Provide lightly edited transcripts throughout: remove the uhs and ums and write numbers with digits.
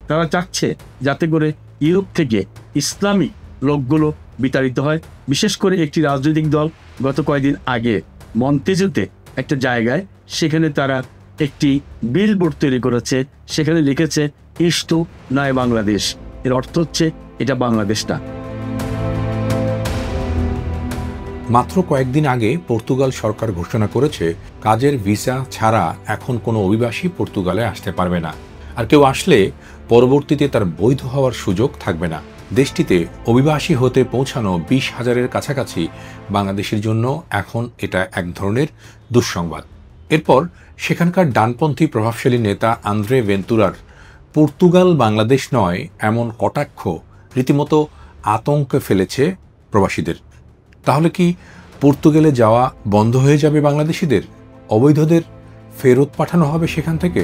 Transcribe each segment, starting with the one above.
তারা চাচ্ছে যাতে করে ইউরোপ থেকে ইসলামিক লোকগুলো বিতাড়িত হয়। বিশেষ করে একটি রাজনৈতিক দল গত কয়েকদিন আগে মন্তেজোতে একটা জায়গায় সেখানে তারা একটি বিলবোর্ড তৈরি করেছে, সেখানে লিখেছে ইস্টু নয় বাংলাদেশ। এর অর্থ হচ্ছে এটা বাংলাদেশ না। মাত্র কয়েকদিন আগে পর্তুগাল সরকার ঘোষণা করেছে কাজের ভিসা ছাড়া এখন কোনো অভিবাসী পর্তুগালে আসতে পারবে না, আর কেউ আসলে পরবর্তীতে তার বৈধ হওয়ার সুযোগ থাকবে না। দেশটিতে অভিবাসী হতে পৌঁছানো 20,000-এর কাছাকাছি বাংলাদেশের জন্য এখন এটা এক ধরনের দুঃসংবাদ। এরপর সেখানকার ডানপন্থী প্রভাবশালী নেতা আন্দ্রে ভেন্তুরার পর্তুগাল বাংলাদেশ নয় এমন কটাক্ষ রীতিমতো আতঙ্কে ফেলেছে প্রবাসীদের। তাহলে কি পর্তুগালে যাওয়া বন্ধ হয়ে যাবে বাংলাদেশিদের? অবৈধদের ফেরত পাঠানো হবে সেখান থেকে?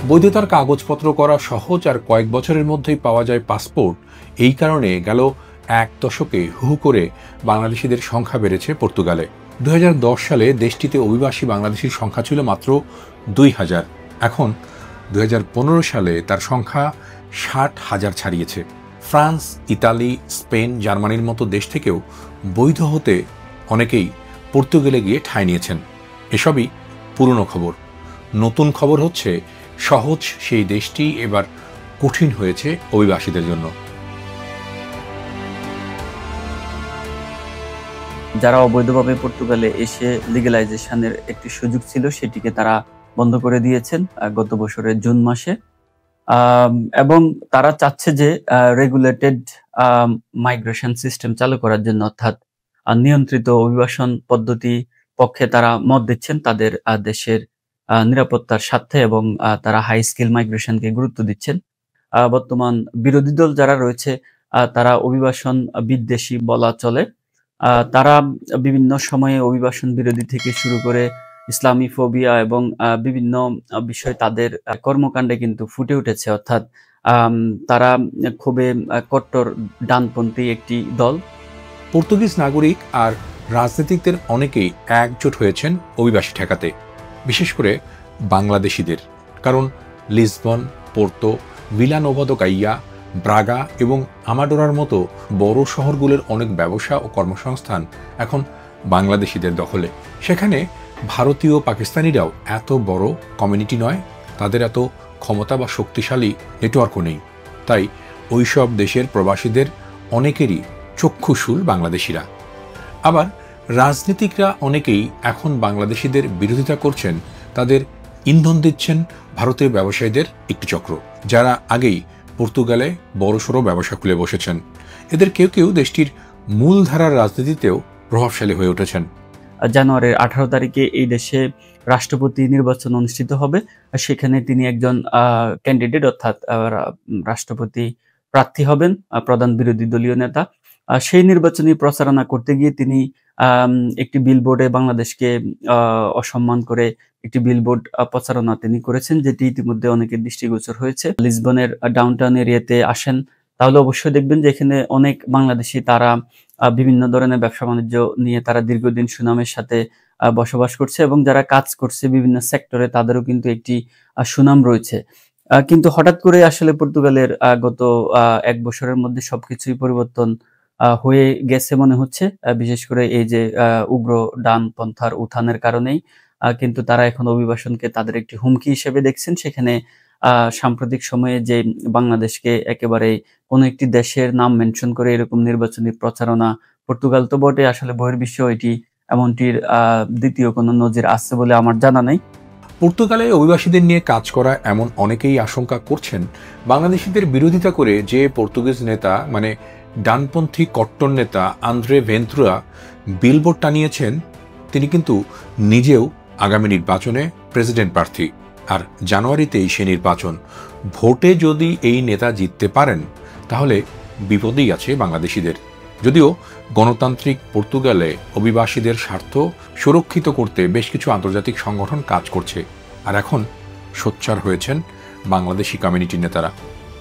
বৈধতার কাগজপত্র করা সহজ, আর কয়েক বছরের মধ্যেই পাওয়া যায় পাসপোর্ট। এই কারণে গেল এক দশকে হু করে বাংলাদেশিদের সংখ্যা বেড়েছে পর্তুগালে। 2010 সালে দেশটিতে অভিবাসী বাংলাদেশির সংখ্যা ছিল মাত্র 2,000। এখন 2015 সালে তার সংখ্যা 60,000 ছাড়িয়েছে। ফ্রান্স, ইতালি, স্পেন, জার্মানির মতো দেশ থেকেও বৈধ হতে অনেকেই পর্তুগালে গিয়ে ঠাঁই নিয়েছেন। এসবই পুরনো খবর। নতুন খবর হচ্ছে সহজ সেই দেশটি এবার কঠিন হয়েছে অভিবাসীদের জন্য। যারা অবৈধভাবে পর্তুগালে এসে লিগ্যালাইজেশনের একটি সুযোগ ছিল সেটিকে তারা বন্ধ করে দিয়েছেন গত বছরের জুন মাসে, এবং তারা চাচ্ছে যে রেগুলেটেড মাইগ্রেশন সিস্টেম চালু করার জন্য, অর্থাৎ নিয়ন্ত্রিত অভিবাসন পদ্ধতি পক্ষে তারা মত দিচ্ছেন তাদের দেশের নিরাপত্তার স্বার্থে, এবং তারা হাই স্কিল মাইগ্রেশনকে গুরুত্ব দিচ্ছেন। বর্তমান বিরোধী দল যারা রয়েছে তারা অভিবাসন বিদ্বেষী বলা চলে। তারা বিভিন্ন সময়ে অভিবাসন বিরোধী থেকে শুরু করে ইসলামী ফোবিয়া এবং বিভিন্ন বিষয় তাদের কর্মকাণ্ডে কিন্তু ফুটে উঠেছে, অর্থাৎ তারা খুবই কট্টর ডানপন্থী একটি দল। পর্তুগিজ নাগরিক আর রাজনীতিকদের অনেকেই একজোট হয়েছেন অভিবাসী ঠেকাতে, বিশেষ করে বাংলাদেশিদের। কারণ লিসবন, পোর্তো, ভিলা নোভা দো গাইয়া, ব্রাগা এবং আমাডোরার মতো বড় শহরগুলোর অনেক ব্যবসা ও কর্মসংস্থান এখন বাংলাদেশিদের দখলে। সেখানে ভারতীয় পাকিস্তানিরাও এত বড় কমিউনিটি নয়, তাদের এত ক্ষমতা বা শক্তিশালী নেটওয়ার্কও নেই। তাই ওইসব দেশের প্রবাসীদের অনেকেরই চক্ষুশূল বাংলাদেশিরা। আবার রাজনীতিকরা অনেকেই এখন বাংলাদেশিদের বিরোধিতা করছেন, তাদের ইন্ধন দিচ্ছেন ভারতীয় ব্যবসায়ীদের একটি চক্র, যারা আগেই পর্তুগালে বড়সড় ব্যবসা খুলে বসেছেন। এদের কেউ কেউ দেশটির মূলধারার রাজনীতিতেও প্রভাবশালী হয়ে উঠেছেন। জানুয়ারির 18 তারিখে এই দেশে রাষ্ট্রপতি নির্বাচন অনুষ্ঠিত হবে। সেখানে তিনি একজন ক্যান্ডিডেট, অর্থাৎ রাষ্ট্রপতি প্রার্থী হবেন, প্রধান বিরোধী দলীয় নেতা। সেই নির্বাচনী প্রচারণা করতে গিয়ে তিনি একটি বিলবোর্ডে বাংলাদেশকে অসম্মান করে একটি বিলবোর্ড প্রচারণা তিনি করেছেন, যেটি ইতিমধ্যে অনেকের দৃষ্টিগোচর হয়েছে। লিসবনের ডাউনটাউন এরিয়াতে আসেন তাহলে অবশ্যই দেখবেন যে এখানে অনেক বাংলাদেশি, তারা বিভিন্ন ধরনের ব্যবসা বাণিজ্য নিয়ে তারা দীর্ঘদিন সুনামের সাথে বসবাস করছে, এবং যারা কাজ করছে বিভিন্ন সেক্টরে তাদেরও কিন্তু একটি সুনাম রয়েছে। কিন্তু হঠাৎ করে আসলে পর্তুগালের গত 1 বছরের মধ্যে সবকিছুই পরিবর্তন হয়ে গেছে মনে হচ্ছে, বিশেষ করে এই যে উগ্র ডানপন্থার উত্থানের কারণেই। কিন্তু তারা এখন অভিবাসনকে তাদের একটি হুমকি হিসেবে দেখছেন। সেখানে সাম্প্রতিক সময়ে যে বাংলাদেশকে একেবারে কোনো একটি দেশের নাম মেনশন করে এরকম নির্বাচনী প্রচারণা, পর্তুগাল তো বটে, আসলে বহির্বিশ্ব এটি এমনটির দ্বিতীয় কোনো নজির আসছে বলে আমার জানা নেই। পর্তুগালে অভিবাসীদের নিয়ে কাজ করা এমন অনেকেই আশঙ্কা করছেন, বাংলাদেশিদের বিরোধিতা করে যে পর্তুগিজ নেতা, মানে ডানপন্থী কট্টর নেতা আন্দ্রে ভেন্তুরা বিলবোর্ড টানিয়েছেন, তিনি কিন্তু নিজেও আগামী নির্বাচনে প্রেসিডেন্ট প্রার্থী। আর জানুয়ারিতেই সে নির্বাচন। ভোটে যদি এই নেতা জিততে পারেন তাহলে বিপদেই আছে বাংলাদেশিদের। যদিও গণতান্ত্রিক পর্তুগালে অভিবাসীদের স্বার্থ সুরক্ষিত করতে বেশ কিছু আন্তর্জাতিক সংগঠন কাজ করছে, আর এখন সোচ্চার হয়েছেন বাংলাদেশি কমিউনিটির নেতারা।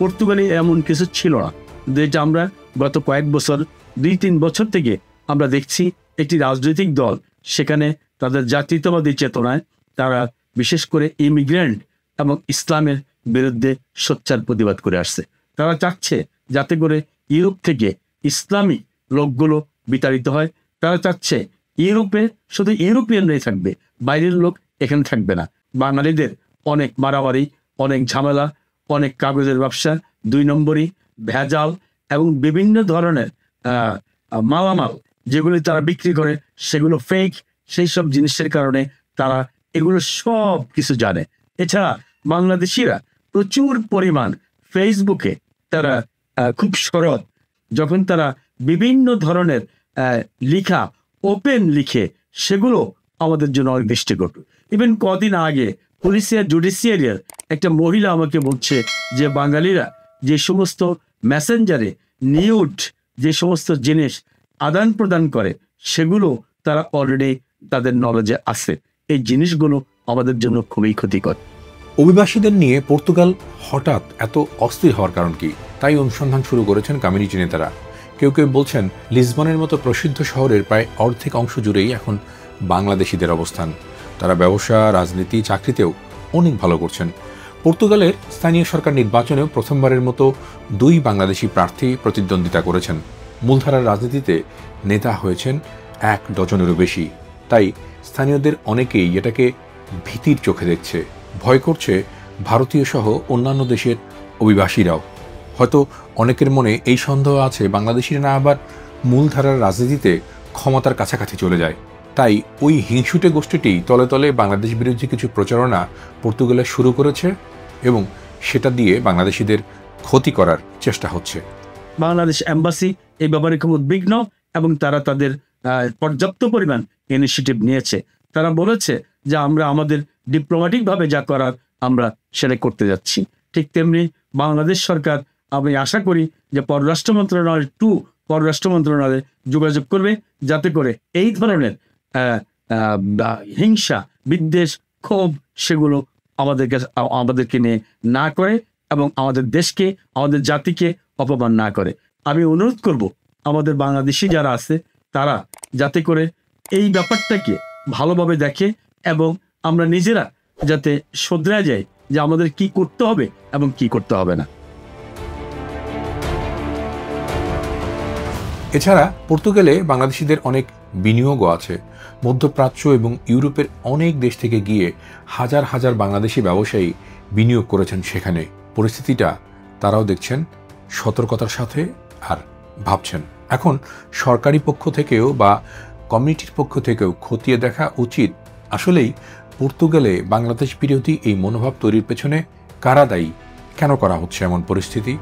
পর্তুগালে এমন কিছু ছিল না, যেটা আমরা গত কয়েক বছর 2-3 বছর থেকে আমরা দেখছি একটি রাজনৈতিক দল সেখানে তাদের জাতীয়তাবাদী চেতনায় তারা বিশেষ করে ইমিগ্রেন্ট এবং ইসলামের বিরুদ্ধে সোচ্চার প্রতিবাদ করে আসছে। তারা চাচ্ছে যাতে করে ইউরোপ থেকে ইসলামী লোকগুলো বিতাড়িত হয়। তারা চাচ্ছে ইউরোপে শুধু ইউরোপিয়ানরাই থাকবে, বাইরের লোক এখানে থাকবে না। বাঙালিদের অনেক মারামারি, অনেক ঝামেলা, অনেক কাগজের ব্যবসা, 2 নম্বরই, ভেজাল এবং বিভিন্ন ধরনের মালামাল যেগুলি তারা বিক্রি করে সেগুলো ফেক, সেই সব জিনিসের কারণে তারা এগুলো সব কিছু জানে। এছাড়া বাংলাদেশিরা প্রচুর পরিমাণ ফেসবুকে তারা খুব সরব, যখন তারা বিভিন্ন ধরনের লিখা ওপেন লিখে সেগুলো আমাদের জন্য অনেক দৃষ্টিকটু। ইভেন কদিন আগে পুলিশের জুডিশিয়ারিয়ার একটা মহিলা আমাকে বলছে যে বাঙালিরা যে সমস্ত মেসেঞ্জারে নিউড যে সমস্ত জিনিস আদান প্রদান করে সেগুলো তারা অলরেডি তাদের নলেজে আছে। এই জিনিসগুলো আমাদের জন্য খুবই ক্ষতিকর। অভিবাসীদের নিয়ে পর্তুগাল হঠাৎ এত অস্থির হওয়ার কারণ কি, তাই অনুসন্ধান শুরু করেছেন কমিউনিটি নেতারা। কেউ কেউ বলছেন লিসবনের মতো প্রসিদ্ধ শহরের প্রায় অর্ধেক অংশ জুড়েই এখন বাংলাদেশিদের অবস্থান। তারা ব্যবসা, রাজনীতি, চাকরিতেও অনেক ভালো করছেন। পর্তুগালের স্থানীয় সরকার নির্বাচনেও প্রথমবারের মতো 2 বাংলাদেশি প্রার্থী প্রতিদ্বন্দ্বিতা করেছেন। মূলধারার রাজনীতিতে নেতা হয়েছেন 1 ডজনেরও বেশি। তাই স্থানীয়দের অনেকেই এটাকে ভীতির চোখে দেখছে, ভয় করছে ভারতীয় সহ অন্যান্য দেশের অভিবাসীরাও। হয়তো অনেকের মনে এই সন্দেহ আছে বাংলাদেশিরা না আবার মূলধারার রাজনীতিতে ক্ষমতার কাছাকাছি চলে যায়। তাই ওই হিংসুটে গোষ্ঠীটি তলে তলে বাংলাদেশ বিরোধী কিছু প্রচারণা পর্তুগালে শুরু করেছে এবং সেটা দিয়ে বাংলাদেশিদের ক্ষতি করার চেষ্টা হচ্ছে। বাংলাদেশ এম্বাসি এই ব্যাপারে খুব উদ্বিগ্ন এবং তারা তাদের পর্যাপ্ত পরিমাণ ইনিশিয়েটিভ নিয়েছে। তারা বলেছে যে আমরা আমাদের ডিপ্লোম্যাটিকভাবে যা করার আমরা সেটা করতে যাচ্ছি। ঠিক তেমনি বাংলাদেশ সরকার, আমি আশা করি যে পররাষ্ট্র মন্ত্রণালয় পররাষ্ট্র মন্ত্রণালয়ে যোগাযোগ করবে যাতে করে এই ধরনের হিংসা, বিদ্বেষ, ক্ষোভ সেগুলো আমাদেরকে নিয়ে না করে এবং আমাদের দেশকে, আমাদের জাতিকে অপমান না করে। আমি অনুরোধ করব আমাদের বাংলাদেশি যারা আছে তারা যাতে করে এই ব্যাপারটাকে ভালোভাবে দেখে এবং আমরা নিজেরা যাতে শোধরা যাই যে আমাদের কি করতে হবে এবং কি করতে হবে না। এছাড়া পর্তুগালে বাংলাদেশিদের অনেক বিনিয়োগও আছে। মধ্যপ্রাচ্য এবং ইউরোপের অনেক দেশ থেকে গিয়ে হাজার হাজার বাংলাদেশি ব্যবসায়ী বিনিয়োগ করেছেন সেখানে। পরিস্থিতিটা তারাও দেখছেন সতর্কতার সাথে আর ভাবছেন এখন সরকারি পক্ষ থেকেও বা কমিউনিটির পক্ষ থেকেও খতিয়ে দেখা উচিত আসলেই পর্তুগালে বাংলাদেশ বিরোধী এই মনোভাব তৈরির পেছনে কারা দায়ী, কেন করা হচ্ছে এমন পরিস্থিতি।